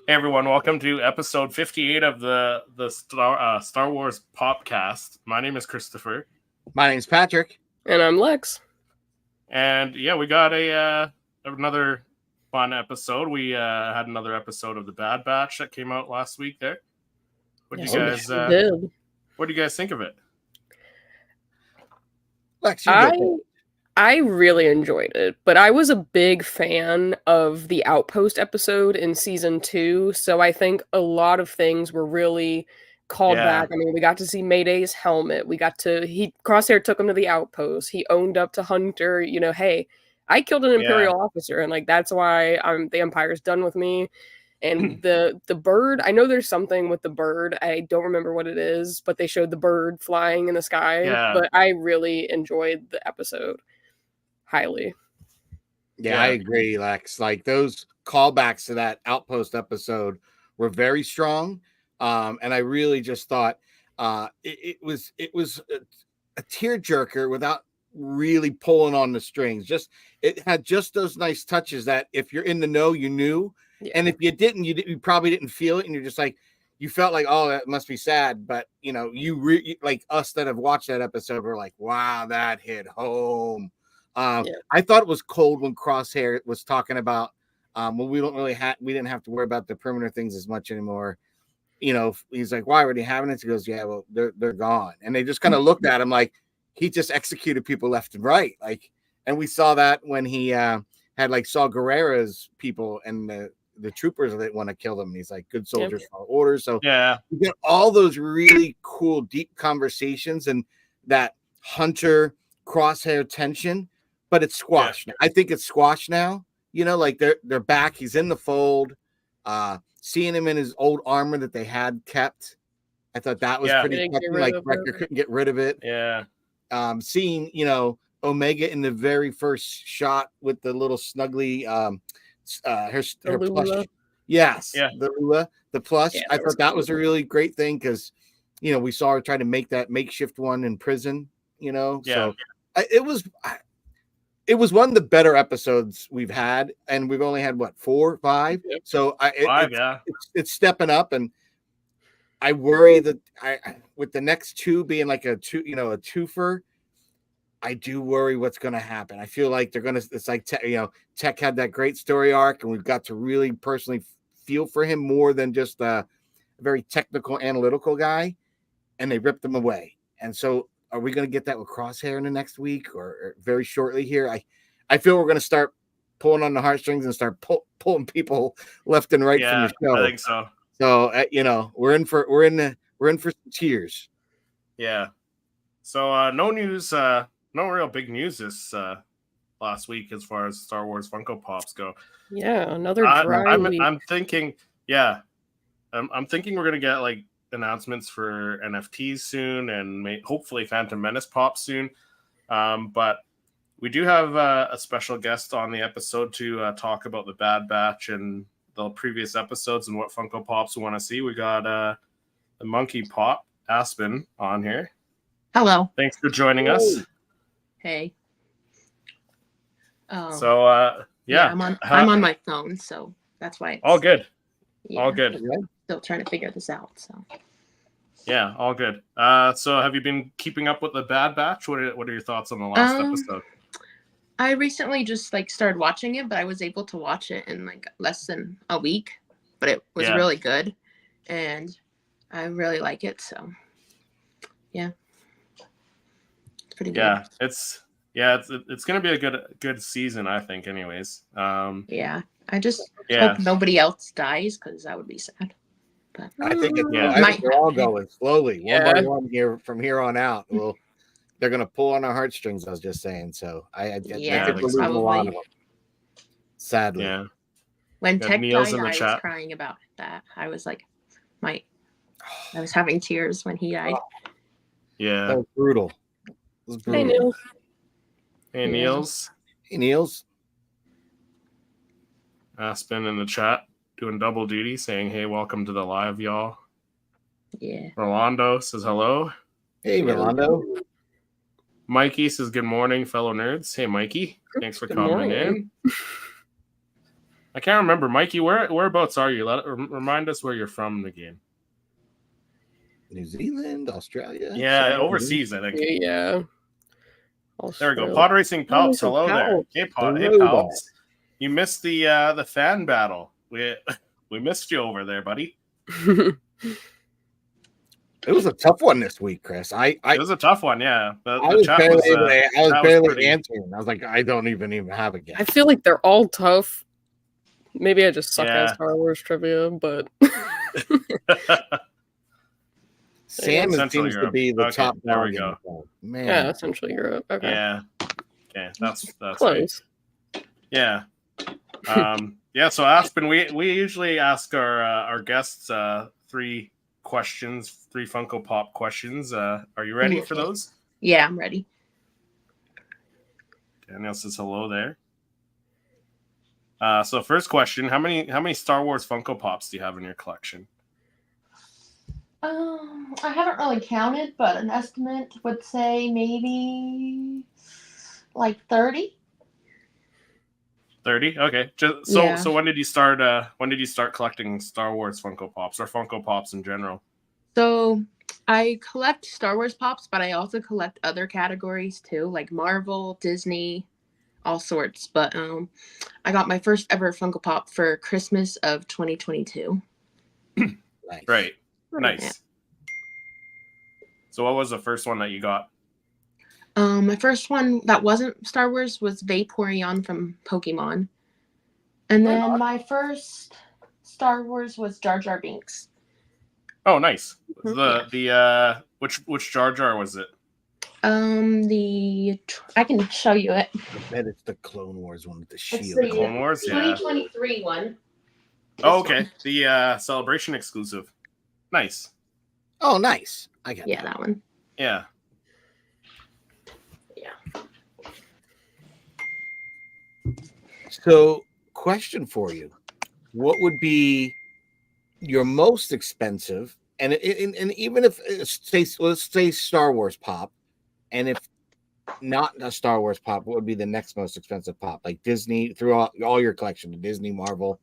Hey everyone, welcome to episode 58 of the Star Wars Popcast. My name is Christopher, My name's Patrick. And I'm Lex. and yeah, we got another fun episode. We had another episode of the Bad Batch that came out last week. There, what do Yes, you we guys? did. What do you guys think of it? Lex, you go. I really enjoyed it, but I was a big fan of the Outpost episode in season 2, so I think a lot of things were really called Yeah. back. I mean, we got to see Mayday's helmet. Crosshair took him to the Outpost. He owned up to Hunter, hey, I killed an Imperial officer, and that's why the Empire's done with me. And the bird, I know there's something with the bird. I don't remember what it is, but they showed the bird flying in the sky. Yeah. But I really enjoyed the episode. Highly. Yeah, I agree, Lex. Like those callbacks to that Outpost episode were very strong. And I really just thought it was a tearjerker without really pulling on the strings. It had just those nice touches that if you're in the know, you knew. Yeah. And if you didn't, you probably didn't feel it. And you're just like, you felt like, oh, that must be sad. But, like us that have watched that episode, we're like, wow, that hit home. I thought it was cold when Crosshair was talking about when we didn't have to worry about the perimeter things as much anymore. He's like, why are they having it? He goes, yeah, well, they're gone. And they just kind of looked at him like he just executed people left and right. And we saw that when he had Saw Gerrera's people and the troopers that want to kill them. He's like, good soldiers follow orders. So you get all those really cool, deep conversations and that Hunter Crosshair tension. But it's squashed. Yeah. I think it's squashed now. They're back. He's in the fold. Seeing him in his old armor that they had kept, I thought that was pretty touching. Like Wrecker couldn't get rid of it. Yeah. Seeing Omega in the very first shot with the little snuggly her plush. Yes. Yeah. The plush. Yeah, I thought that was a really great thing because we saw her try to make that makeshift one in prison. So it was one of the better episodes we've had, and we've only had 4, 5. Yep. So it's stepping up, and I worry that with the next 2 being like a twofer, I do worry what's going to happen. I feel like they're going to. It's like Tech had that great story arc, and we've got to really personally feel for him more than just a very technical, analytical guy, and they ripped him away, and so. Are we going to get that with Crosshair in the next week or very shortly here? I feel we're going to start pulling on the heartstrings and start pulling people left and right from the show. I think so. So we're in for tears. Yeah. So no news, no real big news this last week as far as Star Wars Funko Pops go. Yeah, another dry week. I'm thinking, I'm thinking we're going to get announcements for NFTs soon and hopefully Phantom Menace Pop soon. But we do have a special guest on the episode to talk about the Bad Batch and the previous episodes and what Funko Pops we want to see. We got the Monkey Pop, Aspen, on here. Hello. Thanks for joining us. Hey. So, I'm on my phone, so that's why it's... All good. Yeah, all good. Still trying to figure this out, so... Yeah, all good. So have you been keeping up with the Bad Batch? What are your thoughts on the last episode? I recently just started watching it, but I was able to watch it in less than a week. But it was really good, and I really like it. So, yeah, it's pretty good. Yeah, it's gonna be a good season, I think. Anyways, I just hope nobody else dies because that would be sad. But I think we're all going slowly, one by one here from here on out. Well, they're going to pull on our heartstrings. I was just saying. So I think we're losing a lot of them. Sadly, when Tech died, I was crying about that. I was like, I was having tears when he died. Yeah, that was brutal. Hey, Niels. Hey, Niels. Hey, Niels. Aspen in the chat. Doing double duty, saying, hey, welcome to the live, y'all. Yeah. Rolando says hello. Hey, Rolando. Mikey says good morning, fellow nerds. Hey, Mikey. Thanks for coming in. I can't remember, Mikey. Whereabouts are you? Remind us where you're from again. New Zealand, Australia. Yeah, overseas, I think. Yeah. There we go. Pod Racing Palps. Hello there. Hey, Palps. You missed the fan battle. We missed you over there, buddy. It was a tough one this week, Chris. It was a tough one, yeah. I was barely answering. I was like, I don't even have a guess. I feel like they're all tough. Maybe I just suck at Star Wars trivia, but Sam seems to be the top. There we go. Man. Yeah, Central Europe. Okay. Yeah. Okay, that's close. Right. Yeah. So Aspen, we usually ask our guests 3 questions, 3 Funko Pop questions. Are you ready for those? Yeah, I'm ready. Danielle says hello there. So first question, how many Star Wars Funko Pops do you have in your collection? I haven't really counted, but an estimate would say maybe like 30. 30? Okay. So when did you start collecting Star Wars Funko Pops or Funko Pops in general? So I collect Star Wars Pops, but I also collect other categories too, like Marvel, Disney, all sorts. But I got my first ever Funko Pop for Christmas of 2022. Nice. Right. Nice. Yeah. So what was the first one that you got? My first one that wasn't Star Wars was Vaporeon from Pokemon. And then my first Star Wars was Jar Jar Binks. Oh, nice. Which Jar Jar was it? I can show you it. I bet it's the Clone Wars one with the shield. It's the Clone Wars, 2023 one. Oh, okay. The Celebration exclusive. Nice. Oh, nice. I got that one. Yeah. Yeah. So, question for you: what would be your most expensive? And even if let's say Star Wars Pop, and if not a Star Wars Pop, what would be the next most expensive Pop? Like Disney, through all your collection, Disney, Marvel.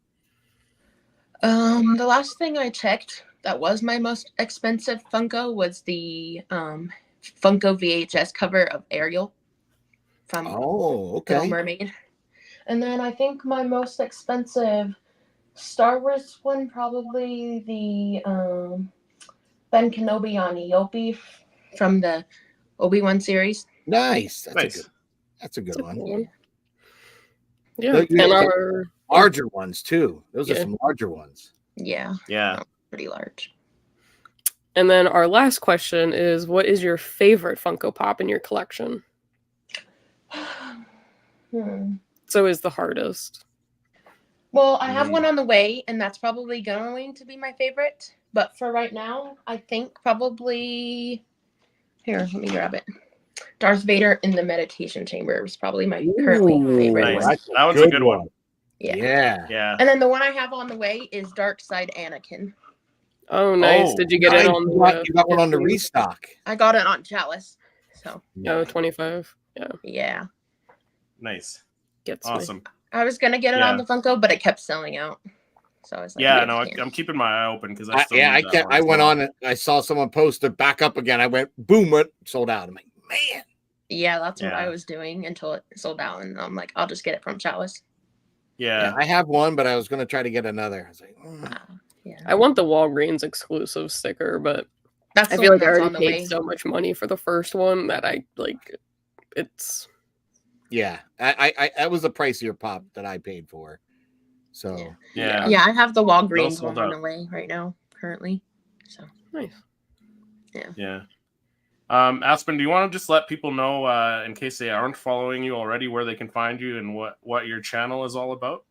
The last thing I checked that was my most expensive Funko was the Funko VHS cover of Ariel from Little Mermaid. And then I think my most expensive Star Wars one, probably the Ben Kenobi on Eope from the Obi-Wan series. Nice. That's a good one. Cool. Yeah. And our larger ones too. Those are some larger ones. Yeah. Yeah. Pretty large. And then our last question is, what is your favorite Funko Pop in your collection? So is the hardest. Well, I have one on the way, and that's probably going to be my favorite. But for right now, I think probably... Here, let me grab it. Darth Vader in the meditation chamber is probably my currently favorite one. That one's a good one. Yeah. And then the one I have on the way is Dark Side Anakin. Oh, nice. Did you get it on the... You got one on the restock. I got it on Chalice. So. No, 25. Yeah. Nice. Awesome. Me. I was going to get it on the Funko, but it kept selling out. So I was like, I'm keeping my eye open because I went on it. I saw someone post it back up again. I went, boom, it sold out. I'm like, man. Yeah, that's what I was doing until it sold out. And I'm like, I'll just get it from Chalice. Yeah. I have one, but I was going to try to get another. I was like, I want the Walgreens exclusive sticker, but I feel like I already paid so much money for the first one that I like. It's. Yeah, I that was the pricier Pop that I paid for. So yeah, I have the Walgreens one on the way right now, currently. So nice. Yeah. Aspen, do you want to just let people know, in case they aren't following you already, where they can find you and what your channel is all about?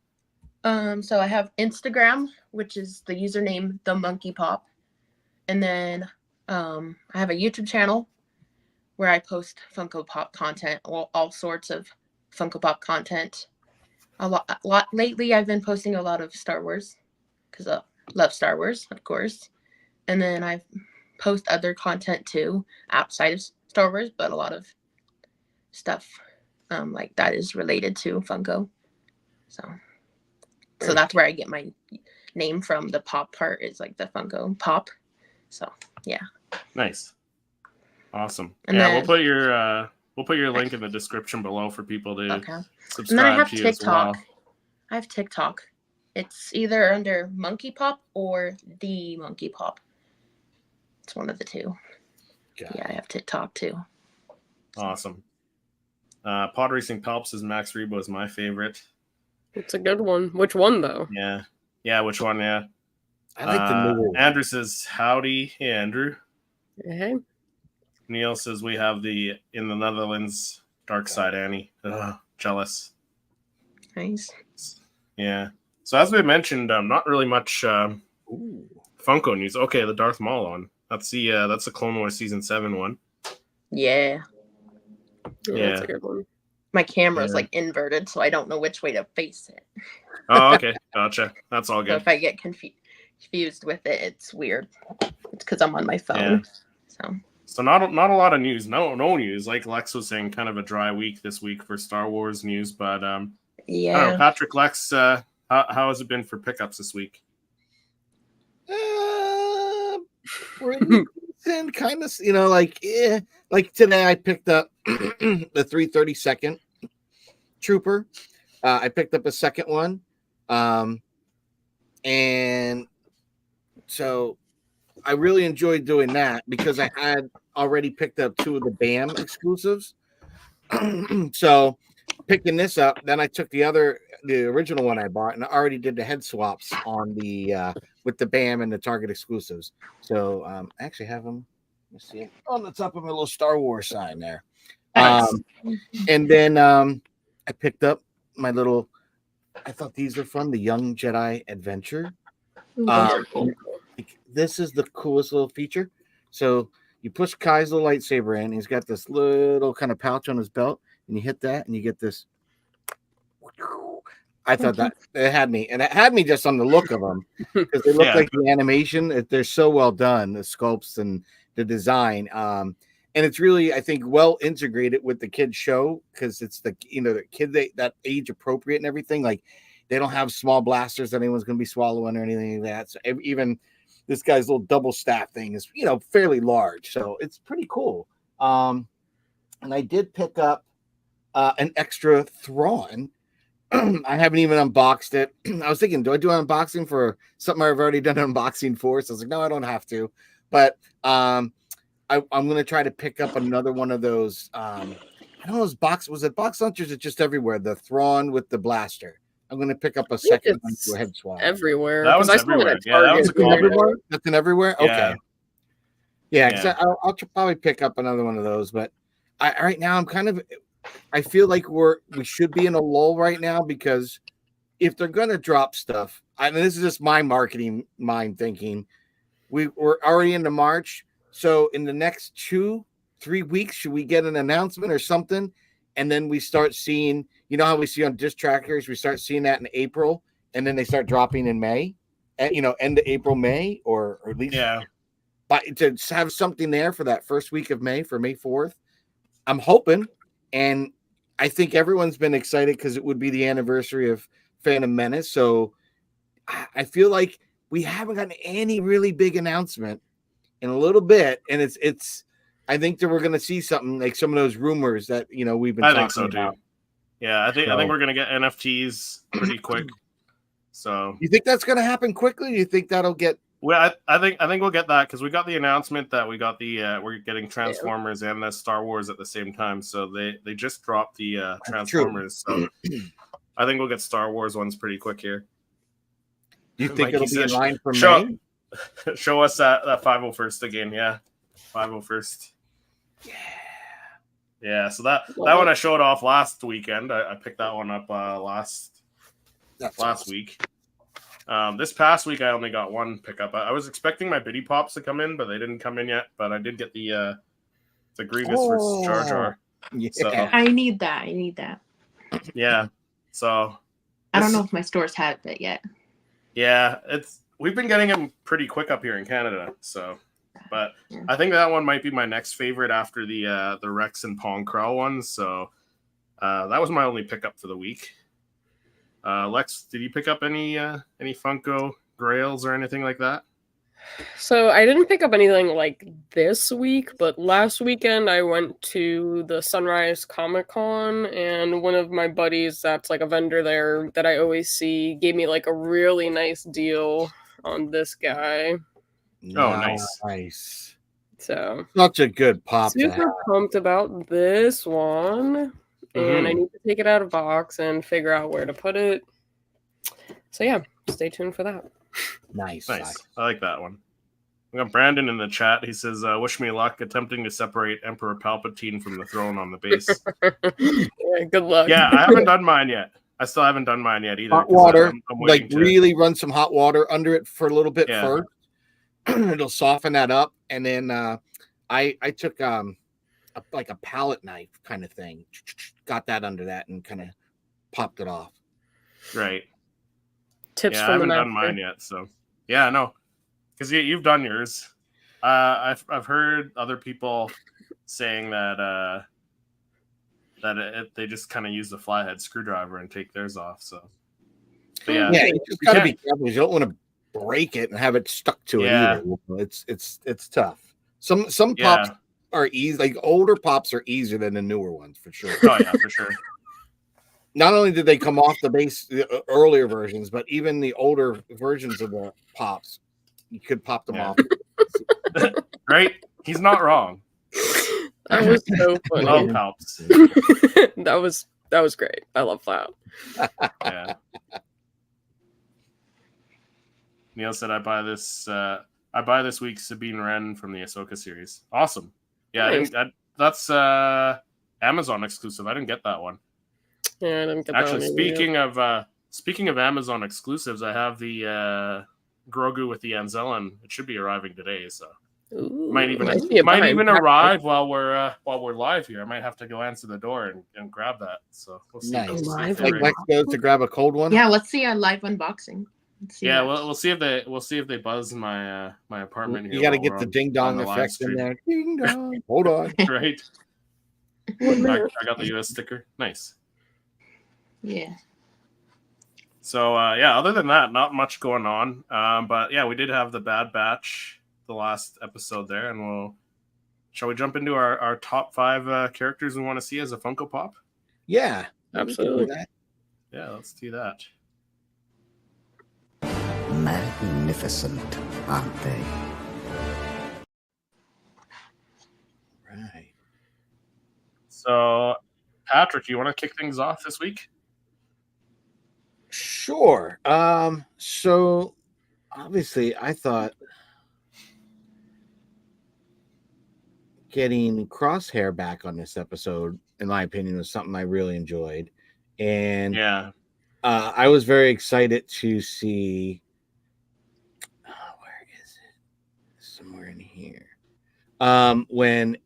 So I have Instagram, which is the username The Monkey Pop, and then I have a YouTube channel where I post Funko Pop content, all sorts of Funko Pop content. A lot lately. I've been posting a lot of Star Wars because I love Star Wars, of course, and then I post other content too outside of Star Wars, but a lot of stuff like that is related to Funko. So So that's where I get my name from. The pop part is like the Funko Pop. So yeah. Nice. Awesome. And yeah, then, we'll put your link in the description below for people to subscribe and then I have to you TikTok. as well. I have TikTok. It's either under Monkey Pop or the Monkey Pop. It's one of the two. Yeah, I have TikTok too. Awesome. Pod Racing Palps is Max Rebo is my favorite. It's a good one. Which one though? Yeah. Which one? Yeah. I like the new one. Andrew says howdy. Hey, Andrew. Hey. Neil says we have in the Netherlands Dark Side Annie. Jealous. Nice. Yeah. So as we mentioned, not really much Funko news. Okay, the Darth Maul one. That's the Clone Wars Season 7 one. Yeah. That's a good one. My camera's like inverted, so I don't know which way to face it. Oh, okay. Gotcha. That's all good. So if I get confused with it, it's weird. It's because I'm on my phone. So not a lot of news. No news. Like Lex was saying, kind of a dry week this week for Star Wars news. But I don't know, Patrick, Lex, how has it been for pickups this week? And kind of, like today I picked up the 332nd Trooper. I picked up a second one, and so I really enjoyed doing that because I had already picked up 2 of the BAM exclusives. So picking this up, then I took the original one I bought, and I already did the head swaps on the with the BAM and the Target exclusives. So I actually have them. Let's see on the top of my little Star Wars sign there. Nice. And then I picked up my little. I thought these were fun. The Young Jedi Adventure. This is the coolest little feature. So you push Kai's little lightsaber in. He's got this little kind of pouch on his belt, and you hit that, and you get this. I thought that it had me, and it had me just on the look of them because they look like the animation. They're so well done, the sculpts and the design. And it's really, I think, well integrated with the kids show because it's the kid that age appropriate and everything. Like they don't have small blasters that anyone's going to be swallowing or anything like that. So even this guy's little double staff thing is fairly large, so it's pretty cool. And I did pick up an extra Thrawn. I haven't even unboxed it. I was thinking, do I do an unboxing for something I've already done an unboxing for? So I was like, no, I don't have to. But I'm going to try to pick up another one of those. I don't know, was it box lunch or is it just everywhere? The Thrawn with the blaster. I'm going to pick up a second one to a head swap. Everywhere. That was everywhere. Yeah, that was a cool everywhere. That's in everywhere? Yeah. Okay. Yeah, because I'll probably pick up another one of those. But right now I feel like we should be in a lull right now because if they're going to drop stuff, this is just my marketing mind thinking, we're already into March. So in the next 2-3 weeks, should we get an announcement or something? And then we start seeing, how we see on disc trackers, we start seeing that in April, and then they start dropping in May, end of April, May, or at least but to have something there for that first week of May, for May 4th, I'm hoping. And I think everyone's been excited because it would be the anniversary of Phantom Menace. So I feel like we haven't gotten any really big announcement in a little bit. And it's I think that we're going to see something like some of those rumors that, we've been talking about. Too. Yeah, I think we're going to get NFTs pretty quick. So you think that's going to happen quickly? Do you think that'll get? Well, I think we'll get that because we got the announcement that we got we're getting Transformers and the Star Wars at the same time. So they just dropped the Transformers. So I think we'll get Star Wars ones pretty quick here. Do you think it'll be in line for May? Show us that 501st again. Yeah, 501st. Yeah. So that one I showed off last weekend. I picked that one up last week. This past week, I only got one pickup. I was expecting my Biddy Pops to come in, but they didn't come in yet. But I did get the Grievous versus Jar Jar. Yeah. So, I need that. Yeah. So I don't know if my stores have it yet. Yeah, we've been getting them pretty quick up here in Canada. So, but I think that one might be my next favorite after the Rex and Pong Krell ones. So that was my only pickup for the week. Lex, did you pick up any Funko Grails or anything like that? So I didn't pick up anything like this week, but last weekend I went to the Sunrise Comic Con, and one of my buddies that's like a vendor there that I always see gave me like a really nice deal on this guy. Oh, nice. Nice. So Such a good pop. Super pumped about this one. And I need to take it out of box and figure out where to put it. So yeah, stay tuned for that. Nice. I like that one. We got Brandon in the chat. He says, wish me luck attempting to separate Emperor Palpatine from the throne on the base. Yeah, good luck. Yeah, I haven't done mine yet. I still haven't done mine yet either. Hot water, really run some hot water under it for a little bit first. It'll soften that up. And then I took like a palette knife kind of thing. Got that under that and kind of popped it off. Right. Tips I from haven't the done mine yet, so yeah, no, because you've done yours. I've heard other people saying that they just kind of use the flathead screwdriver and take theirs off. So, but yeah, you just gotta be careful. You don't want to break it and have it stuck to it either. It's tough. Some pops are easy. Like older pops are easier than the newer ones for sure. Oh yeah, for sure. Not only did they come off the base, the earlier versions, but even the older versions of the pops, you could pop them off. Right? He's not wrong. That was so funny. Love Palps. that was great. I love that. Yeah. Neil said, "I buy this week's Sabine Wren from the Ahsoka series." Awesome. Yeah, Nice. that's Amazon exclusive. I didn't get that one. Yeah, I didn't get Actually, that one speaking of Amazon exclusives, I have the Grogu with the Anzellan. It should be arriving today, so might even arrive while we're live here. I might have to go answer the door and grab that. So we'll see. Nice. Like Lex goes to grab a cold one. Yeah, let's see a live unboxing. Yeah, we'll see if they buzz my my apartment here. You got to get the ding dong effect in there. Ding dong. Hold on. Right. I got the US sticker. Nice. Yeah. So other than that, not much going on. But yeah, we did have the Bad Batch, the last episode there, and shall we jump into our top 5 characters we want to see as a Funko Pop? Yeah, absolutely. Yeah, let's do that. Magnificent, aren't they? Right. So, Patrick, do you want to kick things off this week? Sure. So obviously I thought getting Crosshair back on this episode, in my opinion, was something I really enjoyed. And I was very excited to see where is it? Somewhere in here. When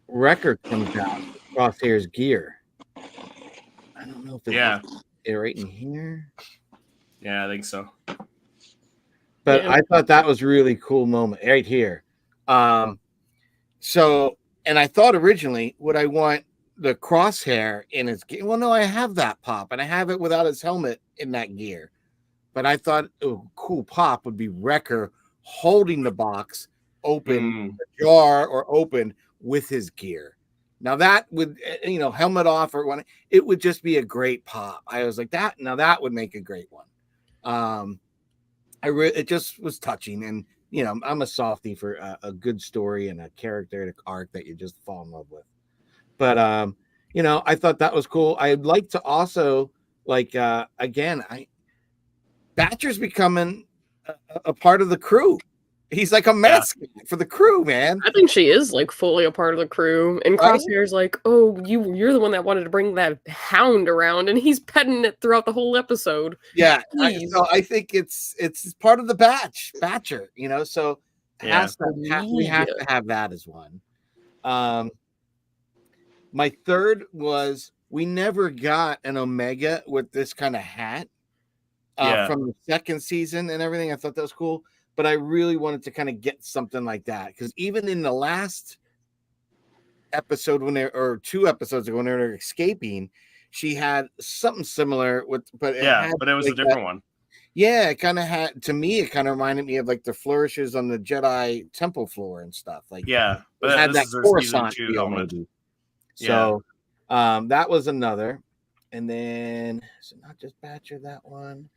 Wrecker comes out with Crosshair's gear. I don't know if it's right in here. Yeah, I think so. But I thought that was a really cool moment right here. So, and I thought originally, would I want the Crosshair in his gear? Well, no, I have that pop, and I have it without his helmet in that gear. But I thought a cool pop would be Wrecker holding the box open, the jar or open with his gear. Now that would, helmet off or one, it would just be a great pop. I was like that. Now that would make a great one. It just was touching, and I'm a softie for a good story and a character and an arc that you just fall in love with. But I thought that was cool. I'd like to also Batcher's becoming a part of the crew. He's like a mascot for the crew, man. I think she is like fully a part of the crew. And Crosshair's like, oh, you're the one that wanted to bring that hound around, and he's petting it throughout the whole episode. Yeah, so I think it's part of the Batcher, So we have to have that as one. My third was we never got an Omega with this kind of hat from the second season and everything. I thought that was cool. But I really wanted to kind of get something like that, because even in the last episode or 2 episodes ago when they were escaping, she had something similar but it was like a different one. Yeah, it kind of had, to me, it kind of reminded me of like the flourishes on the Jedi temple floor and stuff. Like, yeah, but it had that Coruscant feel, maybe. So, that was another. And then, so not just Batcher, that one.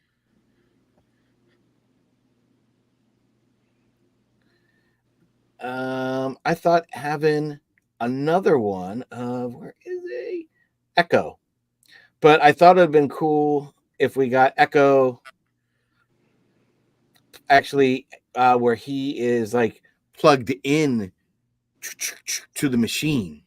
I thought having another one of, where is he? Echo. But I thought it would have been cool if we got Echo actually where he is like plugged in to the machine.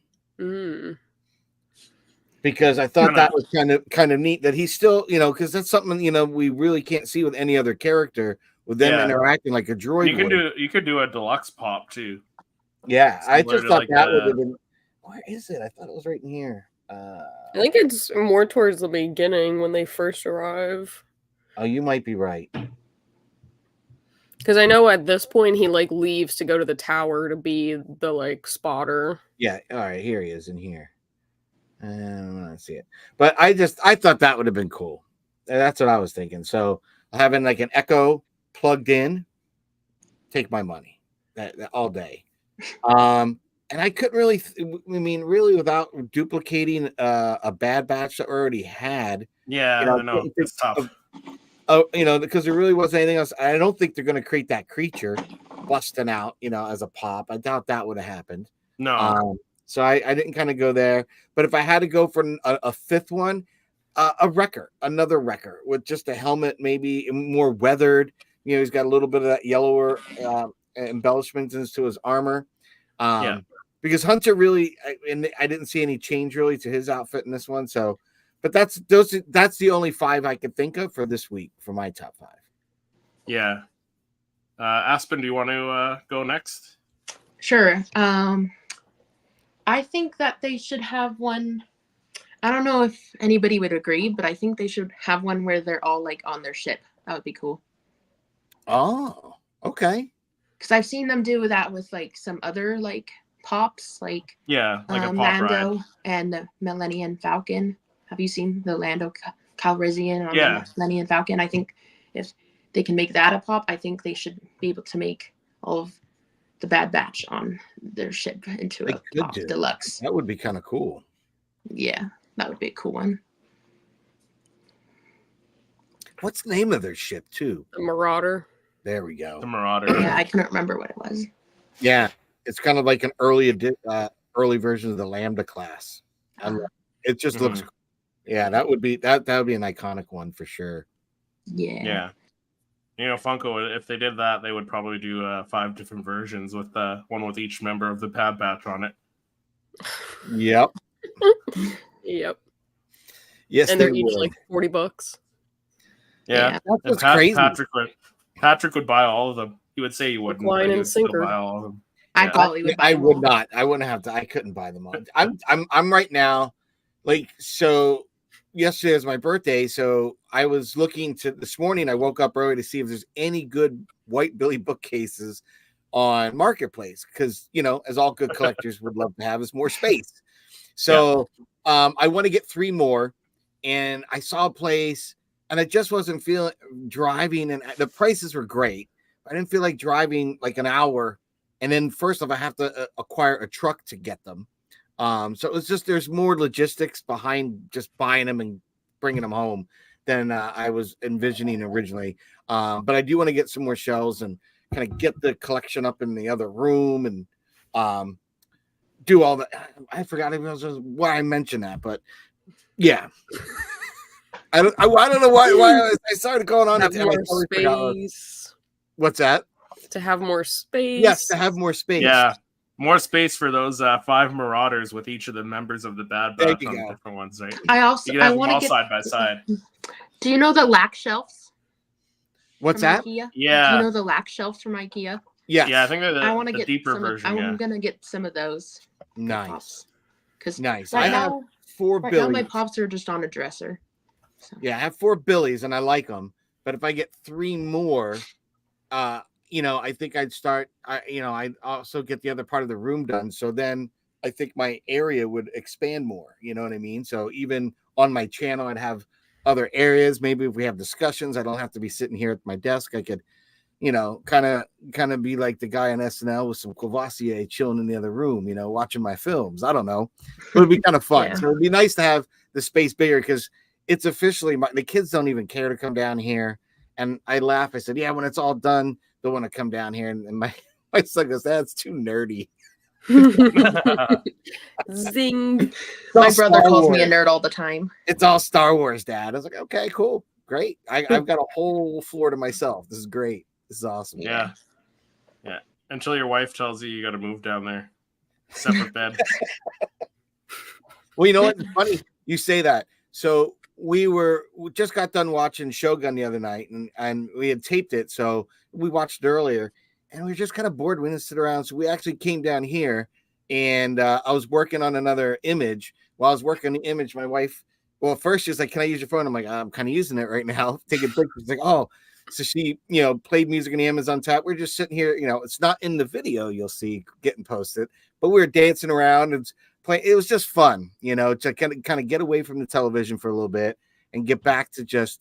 Because I thought that was kind of neat that he's still, because that's something, we really can't see with any other character, with them interacting like a droid. You could do a deluxe pop too. Yeah, I just thought like that would have been. Where is it? I thought it was right in here. I think it's more towards the beginning when they first arrive. Oh, you might be right. Because I know at this point he like leaves to go to the tower to be the like spotter. Yeah, all right, here he is in here. I don't see it, but I thought that would have been cool. That's what I was thinking. So having like an Echo plugged in, take my money that all day. And I couldn't really, really without duplicating a Bad Batch that already had. Yeah, I know it's tough. Because there really wasn't anything else. I don't think they're going to create that creature busting out, as a pop. I doubt that would have happened. No. So I didn't kind of go there. But if I had to go for a fifth one, another wrecker with just a helmet, maybe more weathered. He's got a little bit of that yellower embellishments into his armor. Because Hunter really, and I didn't see any change really to his outfit in this one. So, but that's the only 5 I could think of for this week for my top 5. Yeah. Aspen, do you want to go next? Sure. I think that they should have one. I don't know if anybody would agree, but I think they should have one where they're all like on their ship. That would be cool. Oh, okay. Because I've seen them do that with like some other like pops, like a pop Lando ride. and the Millennium Falcon. Have you seen the Lando Calrissian on the Millennium Falcon? I think if they can make that a pop, I think they should be able to make all of the Bad Batch on their ship into a pop deluxe. That would be kind of cool. Yeah, that would be a cool one. What's the name of their ship too? The Marauder. There we go. The Marauder. Yeah, I couldn't remember what it was. Yeah, it's kind of like an early version of the Lambda class. It just looks. Yeah, that would be an iconic one for sure. Yeah. Funko, if they did that, they would probably do 5 different versions with one with each member of the Bad Batch on it. Yep. Yep. Yes, and they're each like $40. Yeah, that's crazy. Patrick would buy all of them. He would say he wouldn't. Line and sinker. Buy all of them. I probably would. I would not. I wouldn't have to. I couldn't buy them all. I'm right now, so. Yesterday was my birthday, so I was looking to this morning. I woke up early to see if there's any good White Billy bookcases on Marketplace because as all good collectors would love to have, is more space. So I want to get 3 more, and I saw a place, and I just wasn't feeling driving, and the prices were great. I didn't feel like driving like an hour, and then first off, I have to acquire a truck to get them. So it was just there's more logistics behind just buying them and bringing them home than I was envisioning originally. But I do want to get some more shelves and kind of get the collection up in the other room and do all that. I forgot why I mentioned that, but yeah. I don't know why I started going on. Have more space. What's that? To have more space. Yes, to have more space. Yeah. More space for those 5 Marauders with each of the members of the Bad Batch on different ones, right? I want to get side by side. Do you know the lack shelves? What's that? IKEA? Yeah. Do you know the lack shelves from IKEA? Yes. Yeah, I think they're the deeper version. I'm gonna get some of those. Nice. Nice. I have 4 Billies. Now my pops are just on a dresser. So. Yeah, I have 4 Billies and I like them, but if I get 3 more, I think I'd start. I'd also get the other part of the room done. So then I think my area would expand more. You know what I mean? So even on my channel, I'd have other areas. Maybe if we have discussions, I don't have to be sitting here at my desk. I could, kind of be like the guy on SNL with some Courvoisier chilling in the other room, watching my films. I don't know. It would be kind of fun. Yeah. So it'd be nice to have the space bigger because it's officially the kids don't even care to come down here. And I laugh. I said, yeah, when it's all done, they'll want to come down here. And my son goes, that's too nerdy. Zing. My brother calls me a nerd all the time. It's all Star Wars, Dad. I was like, okay, cool. Great. I've got a whole floor to myself. This is great. This is awesome. Yeah. Until your wife tells you got to move down there. Separate bed. Well, you know what? It's funny you say that. So we just got done watching Shogun the other night, and we had taped it. So we watched it earlier, and we were just kind of bored. We didn't sit around. So we actually came down here, and I was working on another image. While I was working on the image, my wife, well, first she was like, can I use your phone? I'm like, I'm kind of using it right now, taking pictures. She's like, oh. So she, played music in the Amazon tab. We're just sitting here, it's not in the video you'll see getting posted, but we were dancing around and playing. It was just fun, to kind of get away from the television for a little bit and get back to just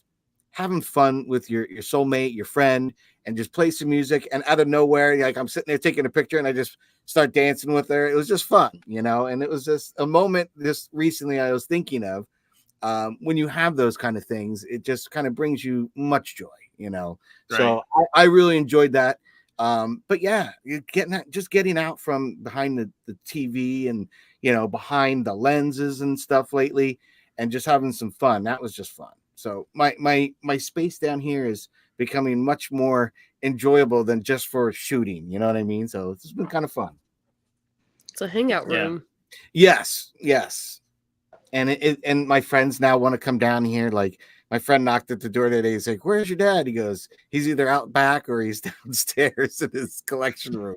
having fun with your soulmate, your friend, and just play some music. And out of nowhere, like I'm sitting there taking a picture and I just start dancing with her. It was just fun, and it was just a moment just recently I was thinking of. When you have those kind of things, it just kind of brings you much joy, Right. So I really enjoyed that. But yeah, you're getting out from behind the TV and, behind the lenses and stuff lately and just having some fun. That was just fun. So my space down here is becoming much more enjoyable than just for shooting. You know what I mean? So it's been kind of fun. It's a hangout room. Yes. And my friends now want to come down here. Like my friend knocked at the door today. He's like, where's your dad? He goes, he's either out back or he's downstairs in his collection room.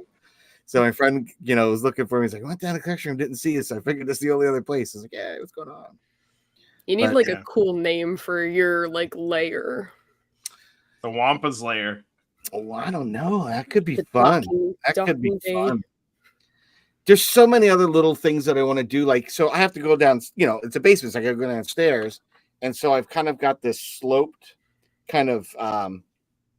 So my friend, was looking for me. He's like, I went down to the collection room, didn't see us. So I figured this is the only other place. I was like, yeah, what's going on? You need a cool name for your lair. The Wampa's lair. Oh, I don't know. That could be fun. Could be fun. There's so many other little things that I want to do. So I have to go down, it's a basement. So I got to go downstairs. And so I've kind of got this sloped kind of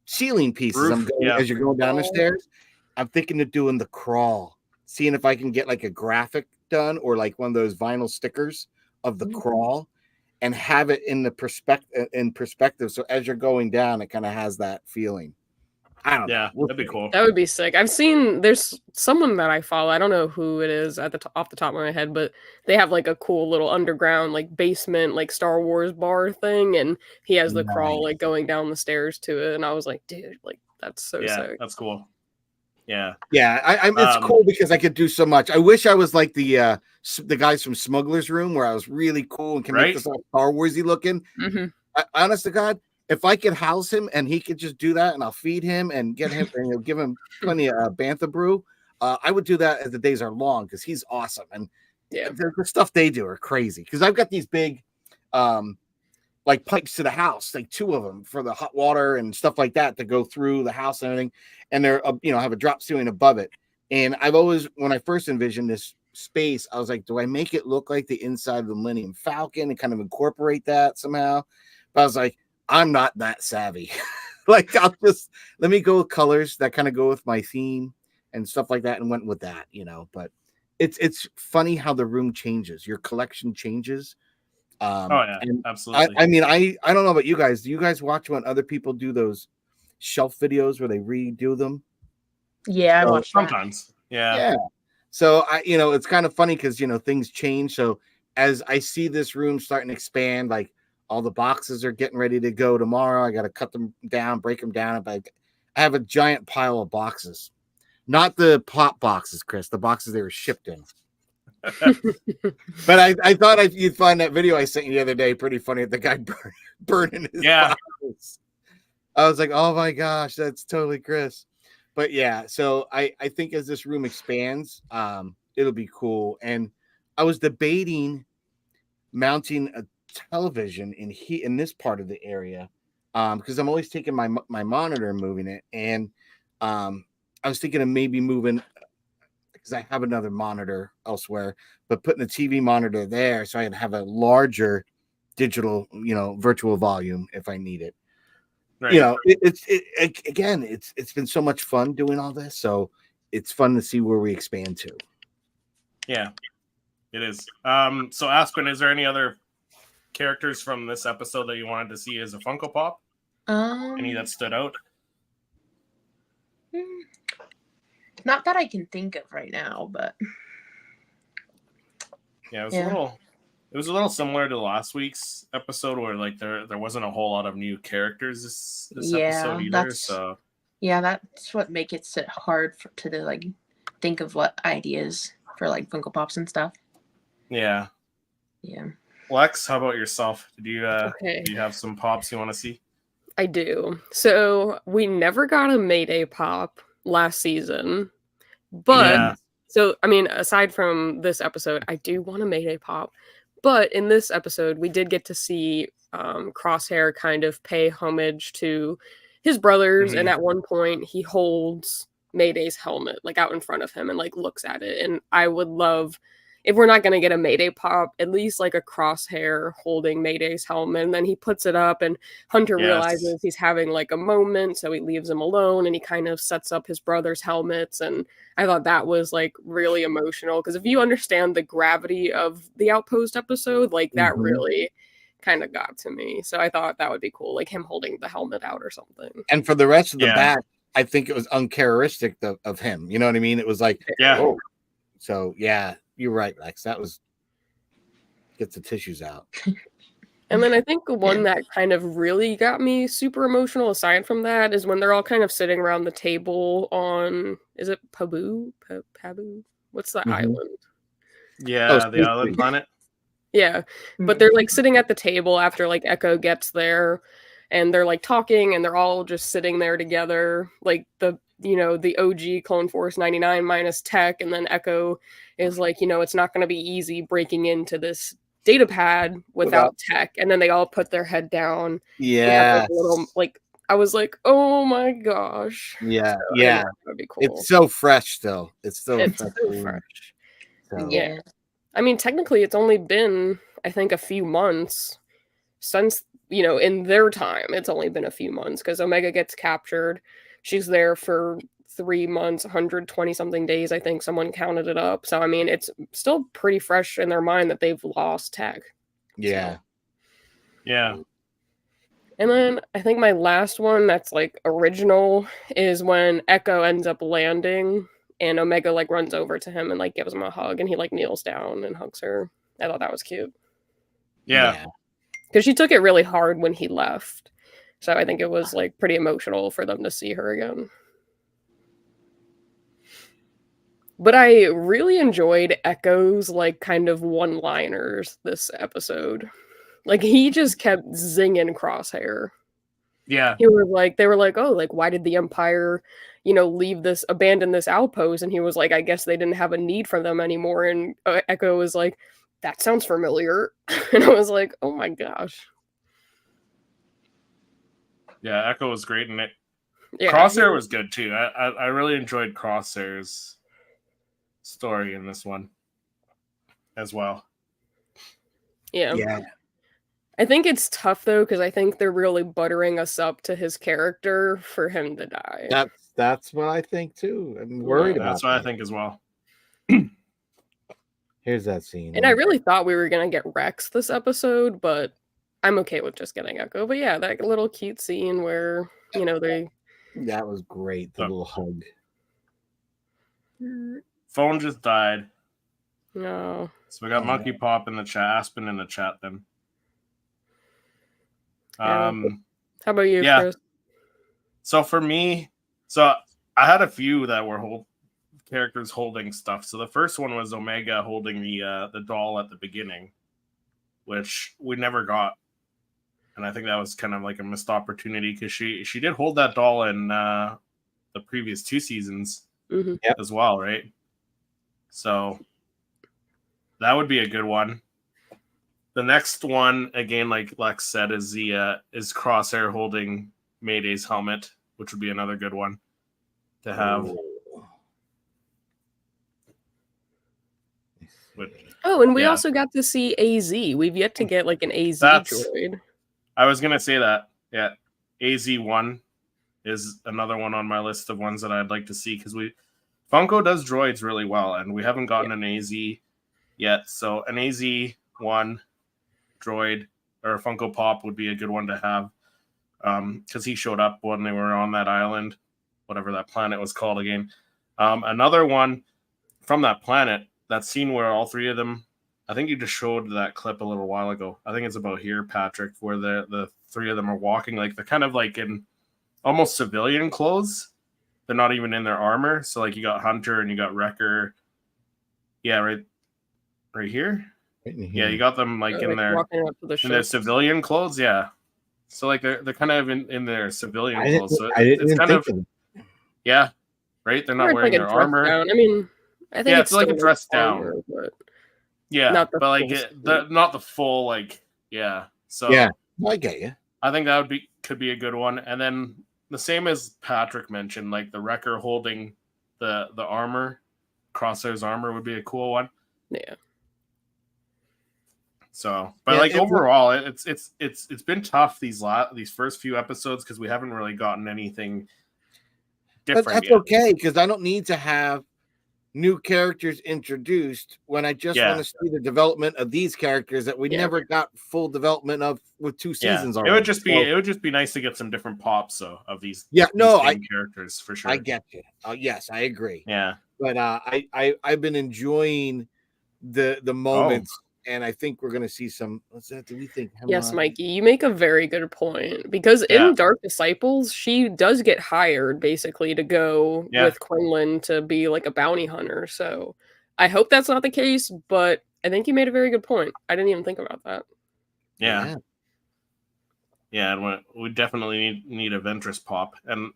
ceiling pieces. As you're going down the stairs, I'm thinking of doing the crawl, seeing if I can get a graphic done or one of those vinyl stickers of the crawl and have it in perspective. So as you're going down, it kind of has that feeling. I don't know. That'd be cool. That would be sick. I've seen there's someone that I follow. I don't know who it is off the top of my head, but they have a cool little underground basement Star Wars bar thing, and he has the crawl going down the stairs to it. And I was like, dude, that's so sick. That's cool. Yeah. It's cool because I could do so much. I wish I was like the guys from Smuggler's Room where I was really cool and can make this all Star Warsy looking. Mm-hmm. Honest to God. If I could house him and he could just do that and I'll feed him and get him and give him plenty of Bantha brew, I would do that as the days are long because he's awesome. And the stuff they do are crazy because I've got these big pipes to the house, 2 of them for the hot water and stuff like that to go through the house and everything. And they're, have a drop ceiling above it. And I've always, when I first envisioned this space, I was like, do I make it look like the inside of the Millennium Falcon and kind of incorporate that somehow? But I was like, I'm not that savvy. I'll just let me go with colors that kind of go with my theme and stuff like that, and went with that, But it's funny how the room changes, your collection changes. Absolutely. I don't know about you guys. Do you guys watch when other people do those shelf videos where they redo them? Yeah, I watch sometimes. Yeah. So it's kind of funny because things change. So as I see this room starting to expand, all the boxes are getting ready to go tomorrow. I got to cut them down, break them down. But I have a giant pile of boxes, not the pop boxes, Chris, the boxes they were shipped in. But I thought you'd find that video I sent you the other day pretty funny. The guy burning his boxes. I was like, oh my gosh, that's totally Chris. But yeah, so I think as this room expands, it'll be cool. And I was debating mounting a television in this part of the area because I'm always taking my monitor and moving it, and I was thinking of maybe moving because I have another monitor elsewhere, but putting a TV monitor there so I can have a larger digital, virtual volume if I need it. Right. It's been so much fun doing all this, so it's fun to see where we expand to. Yeah, it is. So Aspen, is there any other characters from this episode that you wanted to see as a Funko Pop? Any that stood out? Not that I can think of right now, but yeah, it was a little similar to last week's episode where like there wasn't a whole lot of new characters this episode either. So yeah, that's what makes it hard to like think of what ideas for like Funko Pops and stuff. Yeah. Lex, how about yourself? Do you have some pops you want to see? I do. So we never got a Mayday pop last season, but so I mean, aside from this episode, I do want a Mayday pop. But in this episode, we did get to see Crosshair kind of pay homage to his brothers, and at one point he holds Mayday's helmet like out in front of him and like looks at it. And I would love, if we're not going to get a Mayday pop, at least like a Crosshair holding Mayday's helmet. And then he puts it up and Hunter realizes he's having like a moment. So he leaves him alone and he kind of sets up his brother's helmets. And I thought that was like really emotional because if you understand the gravity of the Outpost episode, like that really kind of got to me. So I thought that would be cool, like him holding the helmet out or something. And for the rest of the back, I think it was uncharacteristic of him. You know what I mean? It was like, oh. So yeah, you're right, Lex. That was get the tissues out. And then I think the one that kind of really got me super emotional, aside from that, is when they're all kind of sitting around the table on, is it Pabu? Pabu? What's the island? Yeah, the island planet. Yeah, but they're like sitting at the table after like Echo gets there, and they're like talking, and they're all just sitting there together, like the OG Clone Force 99 minus Tech, and then Echo is like, it's not going to be easy breaking into this data pad without Tech, and then they all put their head down. Yeah, like I was like, oh my gosh. Yeah, so, yeah, that'd be cool. It's so fresh still. It's so fresh. So. Yeah, I mean, technically, it's only been, I think, a few months since, in their time, it's only been a few months because Omega gets captured. She's there for 3 months, 120 something days. I think someone counted it up. So, I mean, it's still pretty fresh in their mind that they've lost Tech. Yeah. So. Yeah. And then I think my last one that's like original is when Echo ends up landing and Omega like runs over to him and like gives him a hug and he like kneels down and hugs her. I thought that was cute. Yeah. Because she took it really hard when he left. So I think it was like pretty emotional for them to see her again. But I really enjoyed Echo's like kind of one-liners this episode. Like he just kept zinging Crosshair. Yeah. He was like, they were like, oh, like why did the Empire, abandon this outpost? And he was like, I guess they didn't have a need for them anymore. And Echo was like, that sounds familiar. And I was like, oh my gosh. Yeah, Echo was great in it. Yeah, Crosshair was good too. I really enjoyed Crosshair's story in this one as well. Yeah. I think it's tough though because I think they're really buttering us up to his character for him to die. That's what I think too. I'm worried about that's what I think as well. Here's that scene. And I really thought we were gonna get Rex this episode, but I'm okay with just getting Echo. But yeah, that little cute scene where they. That was great. The little hug. Phone just died. No. So we got Monkey Pop in the chat, Aspen in the chat then. How about you, Chris? So for me, I had a few that were characters holding stuff. So the first one was Omega holding the doll at the beginning, which we never got. And I think that was kind of like a missed opportunity because she did hold that doll in the previous 2 seasons as well, right? So that would be a good one. The next one, again, like Lex said, is is Crosshair holding Mayday's helmet, which would be another good one to have. And we also got to see AZ. We've yet to get like an AZ droid. I was gonna say that. Yeah, AZ1 is another one on my list of ones that I'd like to see because Funko does droids really well, and we haven't gotten an AZ yet. So an AZ1 droid or a Funko Pop would be a good one to have because he showed up when they were on that island, whatever that planet was called again. Another one from that planet, that scene where all three of them, I think you just showed that clip a little while ago. I think it's about here, Patrick, where the three of them are walking, like they're kind of like in almost civilian clothes. They're not even in their armor. So like you got Hunter and you got Wrecker. Yeah, right here. Yeah, you got them like in their civilian clothes. Yeah. So like they're kind of in their civilian clothes. So it's kind of yeah, right. They're not wearing their armor. Down. I mean, I think it's like a dress down. Armor, but but like not the full like So yeah, I get you. I think that could be a good one. And then the same as Patrick mentioned, like the Wrecker holding the armor, Crosshair's armor would be a cool one. Yeah. So, but overall, it's been tough these first few episodes because we haven't really gotten anything different. But that's okay because I don't need to have new characters introduced when I just want to see the development of these characters that we never got full development of with 2 seasons already. It would just be nice to get some different pops of these. Characters for sure. I get you. Yes, I agree. Yeah, but I've been enjoying the moments. And I think we're going to see some. What's that? Do we think? Yes, Mikey, you make a very good point because in Dark Disciples, she does get hired basically to go with Quinlan to be like a bounty hunter. So I hope that's not the case, but I think you made a very good point. I didn't even think about that. Yeah. And we definitely need a Ventress pop, and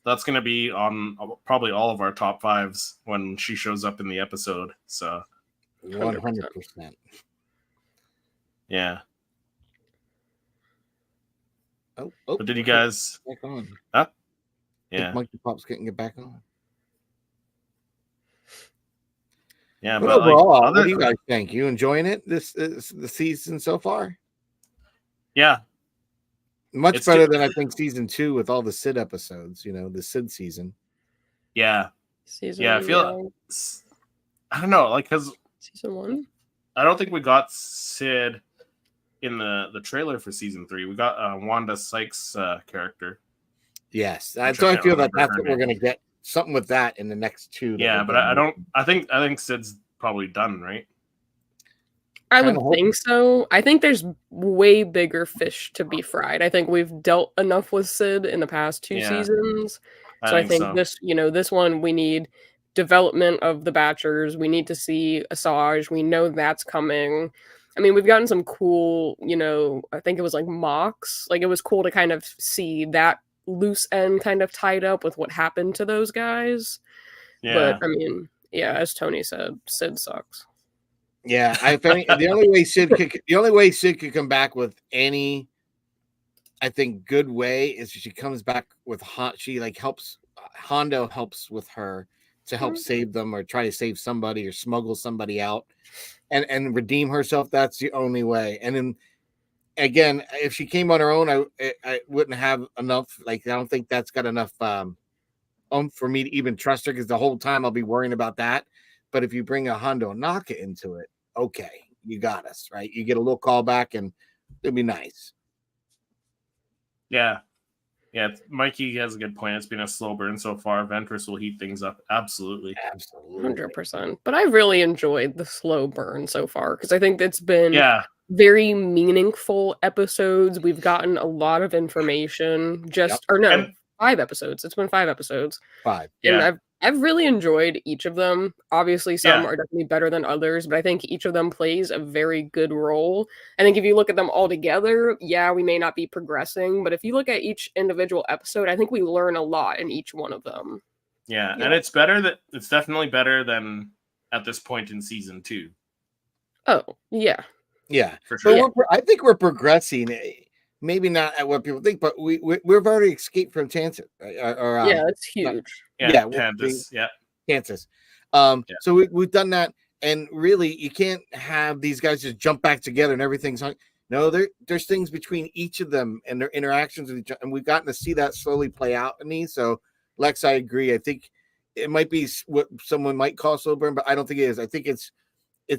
that's going to be on probably all of our top 5s when she shows up in the episode. So. 100%. Yeah. Oh, but did you guys back on? Huh? Yeah. Monkey Pop's getting it back on. Yeah, but overall, what do you guys think? You enjoying it the season so far? Yeah. Much better than I think season 2 with all the Sid episodes, the Sid season. Yeah. I feel I don't know, like because season 1? I don't think we got Sid in the trailer for season 3. We got Wanda Sykes' character. Yes, so I feel that that's what we're going to get. Something with that in the next 2. Yeah, but I think Sid's probably done, right? I would think so. I think there's way bigger fish to be fried. I think we've dealt enough with Sid in the past 2 seasons. So I think this, this one we need development of the Batchers. We need to see Asajj. We know that's coming. I mean, we've gotten some cool, I think it was like mocks. Like it was cool to kind of see that loose end kind of tied up with what happened to those guys. Yeah. But I mean, as Tony said, Sid sucks. Yeah, the only way Sid could come back with any, I think, good way is she comes back with she like helps Hondo helps with her to help save them or try to save somebody or smuggle somebody out and redeem herself. That's the only way. And then again, if she came on her own, I wouldn't have enough. Like, I don't think that's got enough for me to even trust her because the whole time I'll be worrying about that. But if you bring a Hondo Naka into it, okay, you got us, right? You get a little callback and it'd be nice. Yeah. Yeah, Mikey has a good point. It's been a slow burn so far. Ventress will heat things up. Absolutely. 100%. But I really enjoyed the slow burn so far because I think it's been very meaningful episodes. We've gotten a lot of information. 5 episodes. It's been 5 episodes. 5. And I've really enjoyed each of them. Obviously, some are definitely better than others, but I think each of them plays a very good role. I think if you look at them all together, we may not be progressing, but if you look at each individual episode, I think we learn a lot in each one of them. Yeah, and it's definitely better than at this point in season 2. Oh, yeah. Yeah. For sure. But I think we're progressing. Maybe not at what people think, but we've already escaped from Kansas. It's huge. Kansas. Kansas. So we've done that, And really, you can't have these guys just jump back together and everything's on. No, there's things between each of them and their interactions with each other, and we've gotten to see that slowly play out in these. So, Lex, I agree. I think it might be what someone might call slow burn, but I don't think it is. I think it's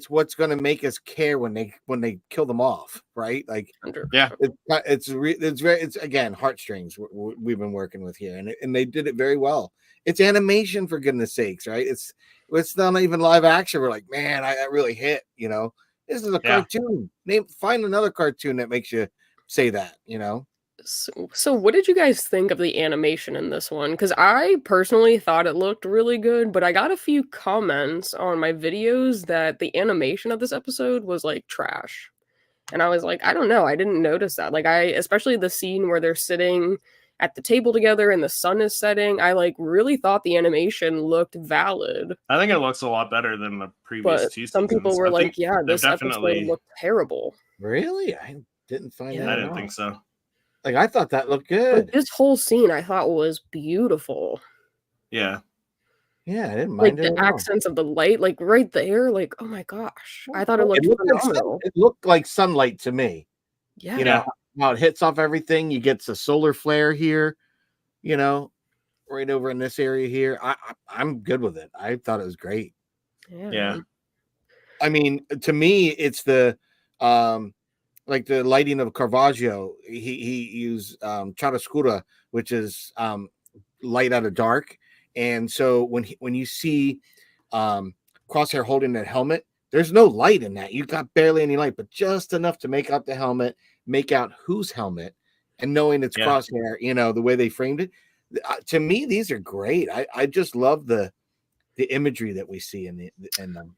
what's going to make us care when they kill them off, right? Like, yeah, it's again heartstrings we've been working with here, and they did it very well. It's animation, for goodness sakes, right? It's not even live action. We're like, man, that really hit. This is a cartoon. Find another cartoon that makes you say that. So what did you guys think of the animation in this one? Because I personally thought it looked really good, but I got a few comments on my videos that the animation of this episode was like trash. And I was like, I don't know. I didn't notice that. Like, especially the scene where they're sitting at the table together and the sun is setting, I like really thought the animation looked valid. I think it looks a lot better than the previous two seasons. Some people were like, yeah, this episode looked terrible. Really? I didn't find that. I didn't think so. Like, I thought that looked good. Like, this whole scene I thought was beautiful. Yeah. Yeah, I didn't mind like the accents of the light, like right there, like, oh my gosh. I thought it looked phenomenal. It looked like sunlight to me. Yeah. How it hits off everything. You get the solar flare here, right over in this area here. I'm good with it. I thought it was great. Yeah. I mean, to me, it's the like the lighting of Caravaggio. He used chiaroscuro, which is light out of dark. And so when you see Crosshair holding that helmet, there's no light in that. You got barely any light, but just enough to make out the helmet, make out whose helmet, and knowing it's Crosshair, the way they framed it. To me, these are great. I just love the imagery that we see in them.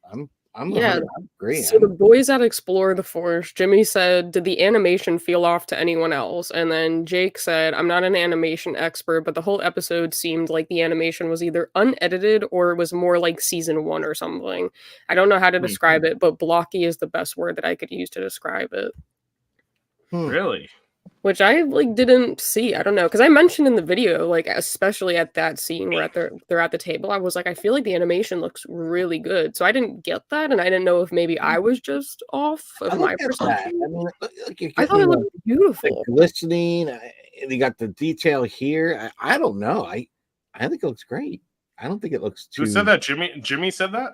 I'm great. So the boys that explore the Force, Jimmy said, did the animation feel off to anyone else? And then Jake said, I'm not an animation expert, but the whole episode seemed like the animation was either unedited or it was more like season 1 or something. I don't know how to describe it, but blocky is the best word that I could use to describe it. Really? Which I didn't see. I don't know, because I mentioned in the video, especially at that scene where they're at the table, I was like, I feel like the animation looks really good. So I didn't get that, and I didn't know if maybe I was just think my perception. I thought it looked beautiful, glistening. You got the detail here. I don't know. I think it looks great. I don't think it looks too. Who said that? Jimmy said that.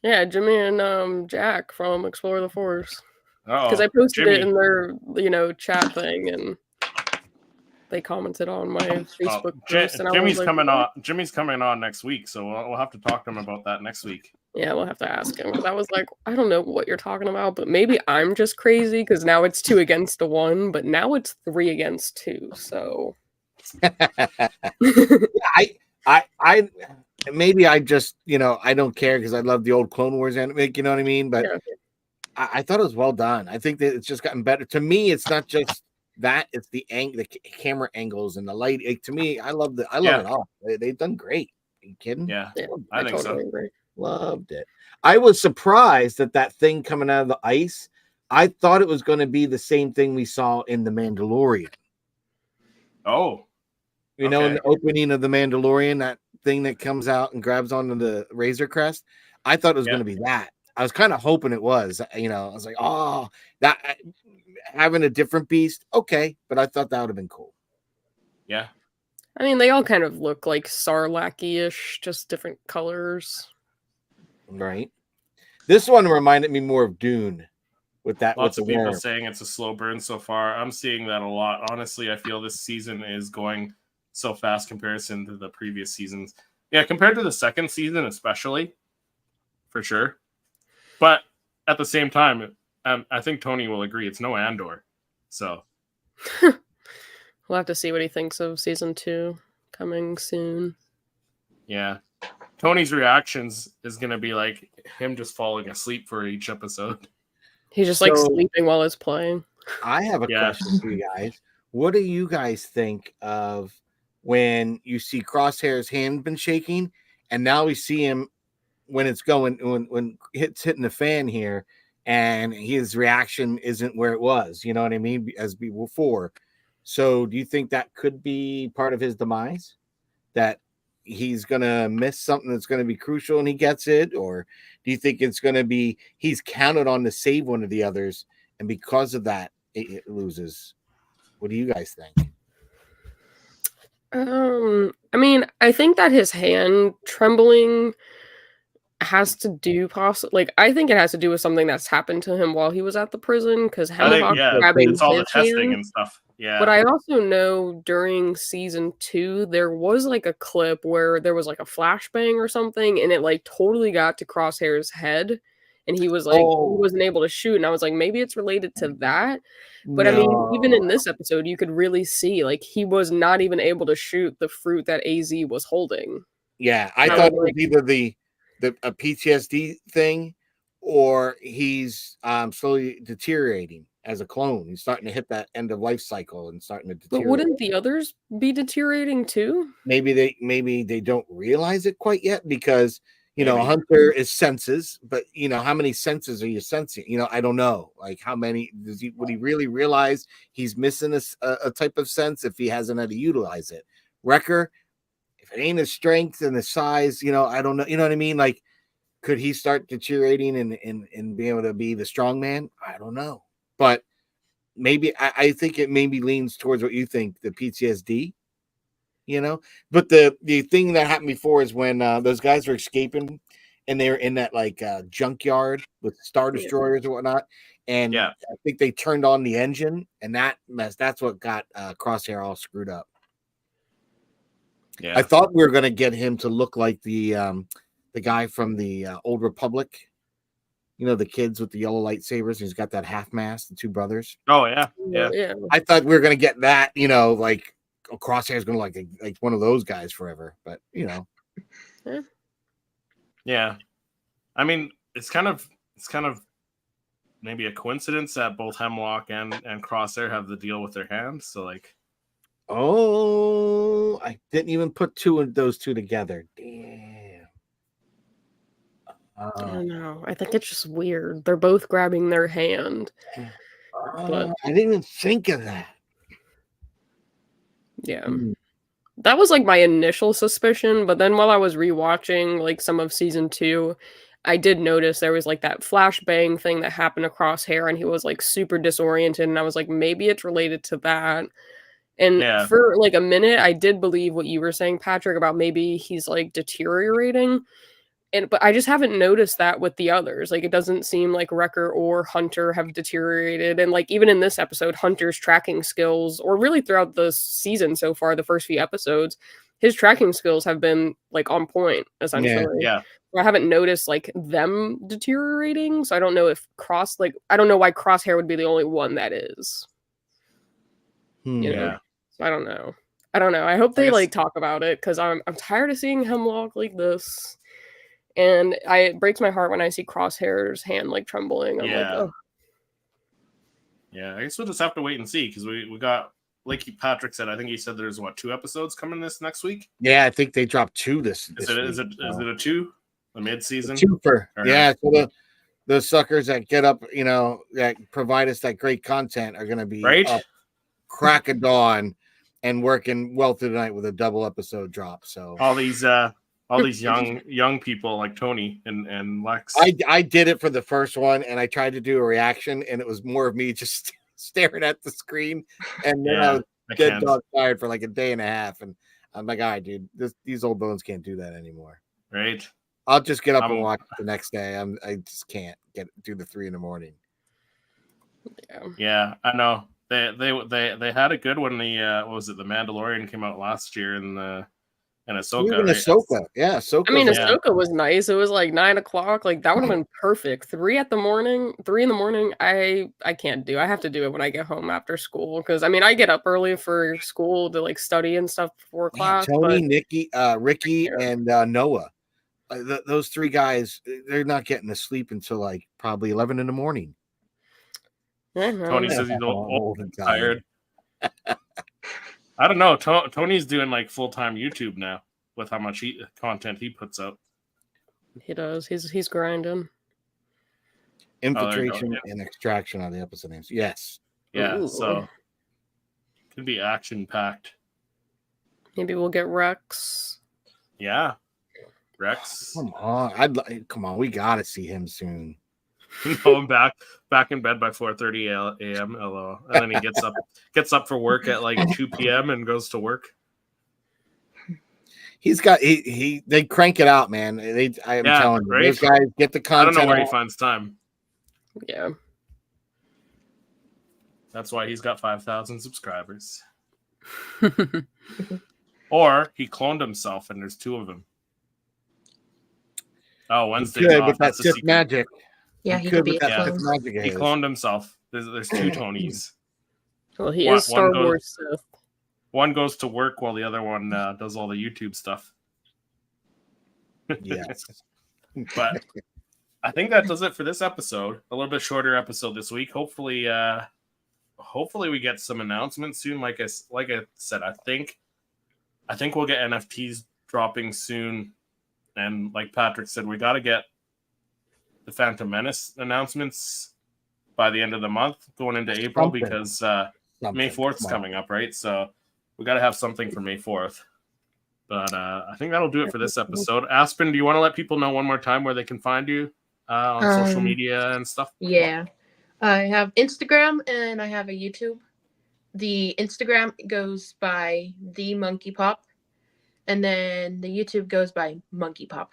Yeah, Jimmy and Jack from Explore the Force. Because I posted it in their, chat thing, and they commented on my Facebook post. And Jimmy's coming on. Jimmy's coming on next week, so we'll have to talk to him about that next week. Yeah, we'll have to ask him. Because I was like, I don't know what you're talking about, but maybe I'm just crazy because now it's 2 against 1, but now it's 3 against 2. So I maybe I just I don't care because I love the old Clone Wars anime. You know what I mean? But. Yeah. I thought it was well done. I think that it's just gotten better. To me, it's not just that; it's the camera angles and the light. To me, I love it all. They've done great. Are you kidding? Yeah, I think totally so. Agree. Loved it. I was surprised that thing coming out of the ice. I thought it was going to be the same thing we saw in The Mandalorian. Oh, in the opening of The Mandalorian, that thing that comes out and grabs onto the Razor Crest. I thought it was going to be that. I was kind of hoping it was, I was like, oh, that having a different beast. Okay. But I thought that would have been cool. Yeah. I mean, they all kind of look like Sarlacc-ish, just different colors. Right. This one reminded me more of Dune with that. Lots of people saying it's a slow burn so far. I'm seeing that a lot. Honestly, I feel this season is going so fast comparison to the previous seasons. Yeah. Compared to the second season, especially for sure. But at the same time, I think Tony will agree. It's no Andor. So we'll have to see what he thinks of season 2 coming soon. Yeah. Tony's reactions is going to be like him just falling asleep for each episode. He's just sleeping while it's playing. I have a question for you guys. What do you guys think of when you see Crosshair's hand been shaking and now we see him when it's going when it's hitting the fan here and his reaction isn't where it was, you know what I mean, as before. So do you think that could be part of his demise, that he's gonna miss something that's gonna be crucial and he gets it, or do you think it's gonna be he's counted on to save one of the others, and because of that it loses? What do you guys think? I mean, I think that his hand trembling has to do I think it has to do with something that's happened to him while he was at the prison, because Hemlock grabbing it's all the his testing hand. and stuff. Yeah. But I also know during season 2 there was like a clip where there was like a flashbang or something, and it like totally got to Crosshair's head, and he was like he wasn't able to shoot, and I was like, maybe it's related to that. But I mean, even in this episode, you could really see like he was not even able to shoot the fruit that AZ was holding. Yeah, I thought it was either a PTSD thing, or he's slowly deteriorating as a clone. He's starting to hit that end of life cycle and starting to deteriorate. But wouldn't the others be deteriorating too? Maybe they don't realize it quite yet, because a hunter is senses, but how many senses are you sensing? I don't know. Like, how many would he really realize he's missing a type of sense if he hasn't had to utilize it? Wrecker, if it ain't his strength and his size, I don't know. You know what I mean? Like, could he start deteriorating and be able to be the strong man? I don't know. But maybe I think it maybe leans towards what you think, the PTSD, But the thing that happened before is when those guys were escaping and they were in that like junkyard with Star Destroyers and whatnot. And I think they turned on the engine, and that's what got Crosshair all screwed up. Yeah. I thought we were going to get him to look like the guy from the Old Republic, the kids with the yellow lightsabers. He's got that half mask, the two brothers. Oh yeah. I thought we were going to get that, like Crosshair's going to like one of those guys forever, but Yeah. I mean, it's kind of maybe a coincidence that both Hemlock and Crosshair have the deal with their hands. So like, oh, I didn't even put those two together. Damn. I don't know. I think it's just weird. They're both grabbing their hand. But I didn't even think of that. Yeah. That was like my initial suspicion, but then while I was rewatching like some of season 2, I did notice there was like that flashbang thing that happened to Crosshair, and he was like super disoriented, and I was like, maybe it's related to that. And for like a minute, I did believe what you were saying, Patrick, about maybe he's like deteriorating. But I just haven't noticed that with the others. Like, it doesn't seem like Wrecker or Hunter have deteriorated. And like, even in this episode, Hunter's tracking skills, or really throughout the season so far, the first few episodes, his tracking skills have been like on point, essentially. Yeah. I haven't noticed like them deteriorating. So I don't know if I don't know why Crosshair would be the only one that is. Yeah. So I don't know. I hope they like talk about it, because I'm tired of seeing Hemlock like this. And it breaks my heart when I see Crosshair's hand like trembling. I'm like, oh. Yeah, I guess we'll just have to wait and see, because we got, like Patrick said, I think he said there's 2 episodes coming this next week. Yeah, I think they dropped 2 this week. Is it a 2? A mid-season? Super. Yeah, so the suckers that get up, that provide us that great content are going to be up crack of dawn and working well through the night with a double episode drop. So all these young people like Tony and Lex. I did it for the first one, and I tried to do a reaction, and it was more of me just staring at the screen, and then I was dead dog tired for like a day and a half, and I'm like, all right, dude, these old bones can't do that anymore. Right. I'll just get up and watch the next day. I just can't do the 3 a.m. Yeah, I know. They had a good one. The what was it? The Mandalorian came out last year, and Ahsoka. Even Ahsoka. Yeah, Ahsoka. I mean, Ahsoka was nice. It was like 9 o'clock. Like, that would have been perfect. 3 in the morning. I can't do. I have to do it when I get home after school, because I mean, I get up early for school to like study and stuff before class. Tony, Nikki, Ricky, and Noah. Those 3 guys, they're not getting to sleep until like probably 11 in the morning. Tony says he's old and tired. I don't know. Tony's doing like full-time YouTube now with how much content he puts out. He does. He's grinding. Infiltration and extraction on the episode names. Yes. Yeah. Ooh. So could be action-packed. Maybe we'll get Rex. Yeah, Rex. Come on. We gotta see him soon. No, I'm back in bed by 4:30 a.m. LOL. And then he gets up for work at like 2 p.m. and goes to work. They crank it out, man. I'm telling you, those guys get the content. I don't know where he finds time. Yeah. That's why he's got 5,000 subscribers. Or he cloned himself and there's 2 of them. Oh, Wednesday's off. But that's just magic. Yeah, he could be magic. He cloned himself. There's 2 Tonys. Well, he is Star Wars Sith. One goes to work while the other one does all the YouTube stuff. Yes. But I think that does it for this episode. A little bit shorter episode this week. Hopefully we get some announcements soon. Like I said, I think we'll get NFTs dropping soon. And like Patrick said, we got to get the Phantom Menace announcements by the end of the month, going into April, because May 4th is coming up, right? So we got to have something for May 4th. But I think that'll do it for this episode. Aspen, do you want to let people know one more time where they can find you on social media and stuff? Yeah. I have Instagram and I have a YouTube. The Instagram goes by The Monkey Pop, and then the YouTube goes by Monkey Pop.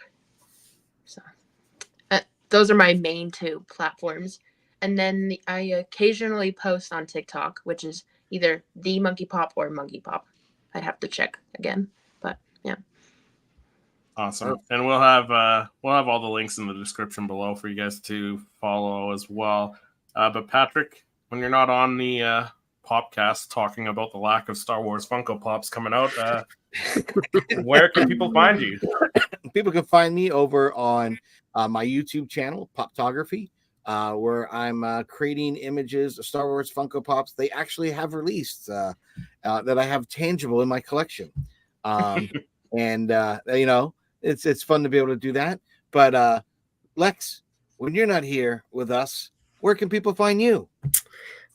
So those are my main 2 platforms. And then I occasionally post on TikTok, which is either The Monkey Pop or Monkey Pop. I'd have to check again, but yeah. Awesome. And we'll have all the links in the description below for you guys to follow as well. But Patrick, when you're not on the Popcast talking about the lack of Star Wars Funko Pops coming out, where can people find you? People can find me over on my YouTube channel, Poptography, where I'm creating images of Star Wars Funko Pops they actually have released that I have tangible in my collection. And it's fun to be able to do that. But Lex, when you're not here with us, where can people find you?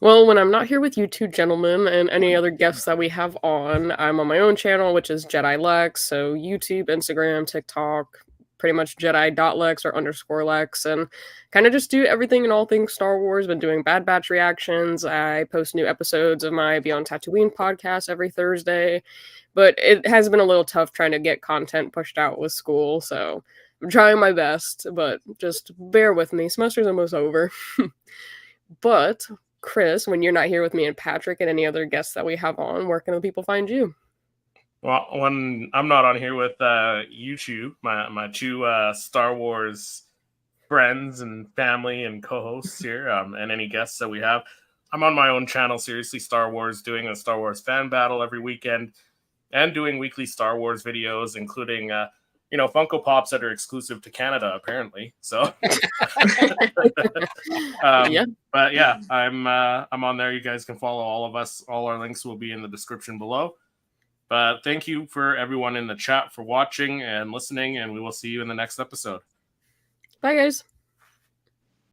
Well, when I'm not here with you 2 gentlemen and any other guests that we have on, I'm on my own channel, which is Jedi Lex. So YouTube, Instagram, TikTok, pretty much Jedi.Lex or _Lex, and kind of just do everything and all things Star Wars. Been doing Bad Batch reactions. I post new episodes of my Beyond Tatooine podcast every Thursday, but it has been a little tough trying to get content pushed out with school, so I'm trying my best, but just bear with me. Semester's almost over. But Chris, when you're not here with me and Patrick and any other guests that we have on, where can the people find you? Well, when I'm not on here with you two, my 2 Star Wars friends and family and co-hosts here, and any guests that we have, I'm on my own channel, Seriously Star Wars, doing a Star Wars fan battle every weekend and doing weekly Star Wars videos, including Funko Pops that are exclusive to Canada, apparently. So, Yeah. But yeah, I'm on there. You guys can follow all of us. All our links will be in the description below. But thank you for everyone in the chat for watching and listening, and we will see you in the next episode. Bye, guys.